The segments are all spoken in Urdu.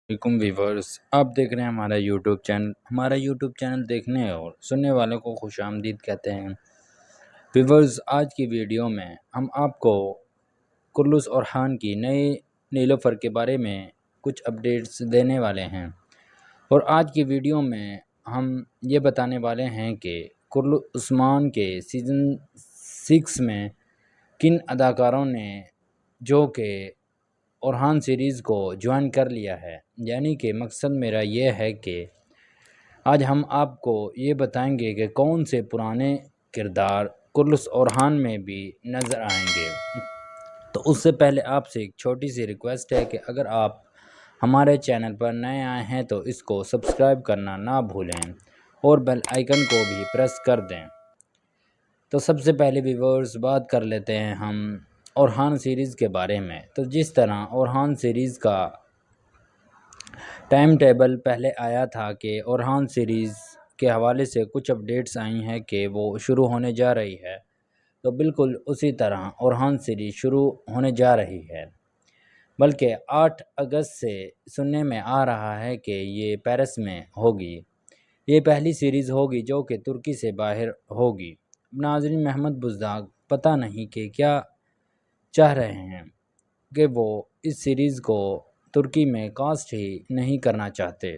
علیکم ویورز، آپ دیکھ رہے ہیں ہمارا یوٹیوب چینل دیکھنے اور سننے والوں کو خوش آمدید کہتے ہیں۔ ویورز، آج کی ویڈیو میں ہم آپ کو کرلس اورحان کی نئے نیلوفر کے بارے میں کچھ اپڈیٹس دینے والے ہیں، اور آج کی ویڈیو میں ہم یہ بتانے والے ہیں کہ کرلس عثمان کے سیزن 6 میں کن اداکاروں نے جو کہ اورحان سیریز کو جوائن کر لیا ہے۔ یعنی کہ مقصد میرا یہ ہے کہ آج ہم آپ کو یہ بتائیں گے کہ کون سے پرانے کردار کرلس اورحان میں بھی نظر آئیں گے۔ تو اس سے پہلے آپ سے ایک چھوٹی سی ریکویسٹ ہے کہ اگر آپ ہمارے چینل پر نئے آئے ہیں تو اس کو سبسکرائب کرنا نہ بھولیں اور بیل آئیکن کو بھی پریس کر دیں۔ تو سب سے پہلے ویورز بات کر لیتے ہیں ہم اورحان سیریز کے بارے میں۔ تو جس طرح اورحان سیریز کا ٹائم ٹیبل پہلے آیا تھا کہ اورحان سیریز کے حوالے سے کچھ اپڈیٹس آئی ہیں کہ وہ شروع ہونے جا رہی ہے، تو بالکل اسی طرح اورحان سیریز شروع ہونے جا رہی ہے، بلکہ 8 اگست سے سننے میں آ رہا ہے کہ یہ پیرس میں ہوگی۔ یہ پہلی سیریز ہوگی جو کہ ترکی سے باہر ہوگی۔ ناظرین، محمد بزدار پتہ نہیں کہ کیا چاہ رہے ہیں کہ وہ اس سیریز کو ترکی میں کاسٹ ہی نہیں کرنا چاہتے،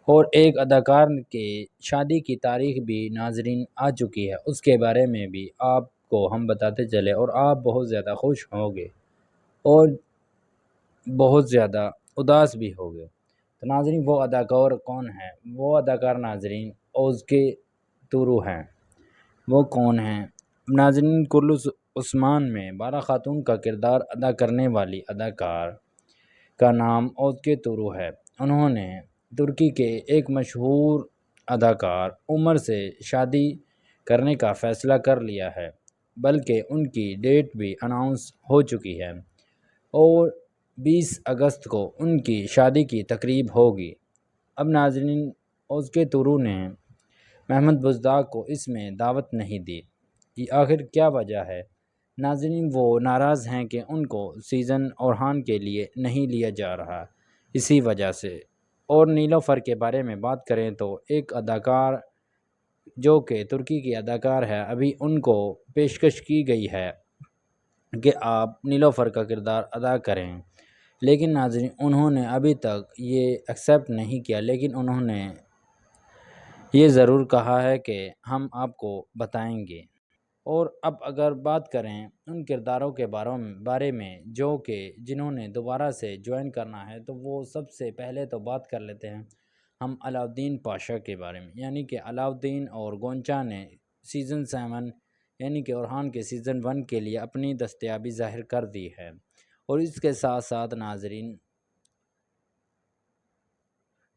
اور ایک اداکار کے شادی کی تاریخ بھی ناظرین آ چکی ہے، اس کے بارے میں بھی آپ کو ہم بتاتے چلے اور آپ بہت زیادہ خوش ہوں گے اور بہت زیادہ اداس بھی ہوگے۔ تو ناظرین، وہ اداکار کون ہے؟ وہ اداکار ناظرین اوزگے تورو ہیں۔ وہ کون ہیں ناظرین؟ کرلس عثمان میں بارہ خاتون کا کردار ادا کرنے والی اداکار کا نام اوزگے تورو ہے۔ انہوں نے ترکی کے ایک مشہور اداکار عمر سے شادی کرنے کا فیصلہ کر لیا ہے، بلکہ ان کی ڈیٹ بھی اناؤنس ہو چکی ہے اور 20 اگست کو ان کی شادی کی تقریب ہوگی۔ اب ناظرین، اوزگے تورو نے محمد بزدار کو اس میں دعوت نہیں دی۔ آخر کیا وجہ ہے؟ ناظرین، وہ ناراض ہیں کہ ان کو سیزن اورحان کے لیے نہیں لیا جا رہا، اسی وجہ سے۔ اور نیلوفر کے بارے میں بات کریں تو ایک اداکار جو کہ ترکی کی اداکار ہے، ابھی ان کو پیشکش کی گئی ہے کہ آپ نیلوفر کا کردار ادا کریں، لیکن ناظرین انہوں نے ابھی تک یہ ایکسیپٹ نہیں کیا، لیکن انہوں نے یہ ضرور کہا ہے کہ ہم آپ کو بتائیں گے۔ اور اب اگر بات کریں ان کرداروں کے بارے میں جو کہ جنہوں نے دوبارہ سے جوائن کرنا ہے، تو وہ سب سے پہلے تو بات کر لیتے ہیں ہم علاؤالدین پاشا کے بارے میں۔ یعنی کہ علاؤالدین اور گونچا نے سیزن 7 یعنی کہ اورحان کے سیزن 1 کے لیے اپنی دستیابی ظاہر کر دی ہے، اور اس کے ساتھ ساتھ ناظرین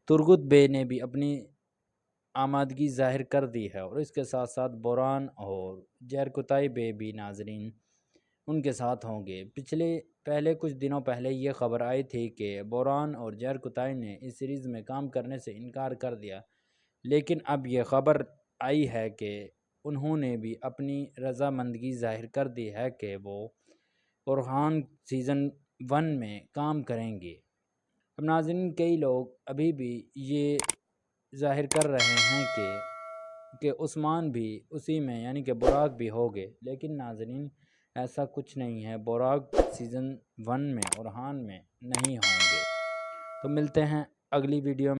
ترگت بے نے بھی اپنی آمادگی ظاہر کر دی ہے، اور اس کے ساتھ ساتھ بوران اور جیرکتائی بے بھی ناظرین ان کے ساتھ ہوں گے۔ پہلے کچھ دنوں پہلے یہ خبر آئی تھی کہ بوران اور جیرکتائی نے اس سیریز میں کام کرنے سے انکار کر دیا، لیکن اب یہ خبر آئی ہے کہ انہوں نے بھی اپنی رضامندگی ظاہر کر دی ہے کہ وہ اورحان سیزن 1 میں کام کریں گے۔ اب ناظرین، کئی لوگ ابھی بھی یہ ظاہر کر رہے ہیں کہ عثمان بھی اسی میں یعنی کہ براق بھی ہوگے، لیکن ناظرین ایسا کچھ نہیں ہے، براق سیزن 1 میں اورحان میں نہیں ہوں گے۔ تو ملتے ہیں اگلی ویڈیو میں۔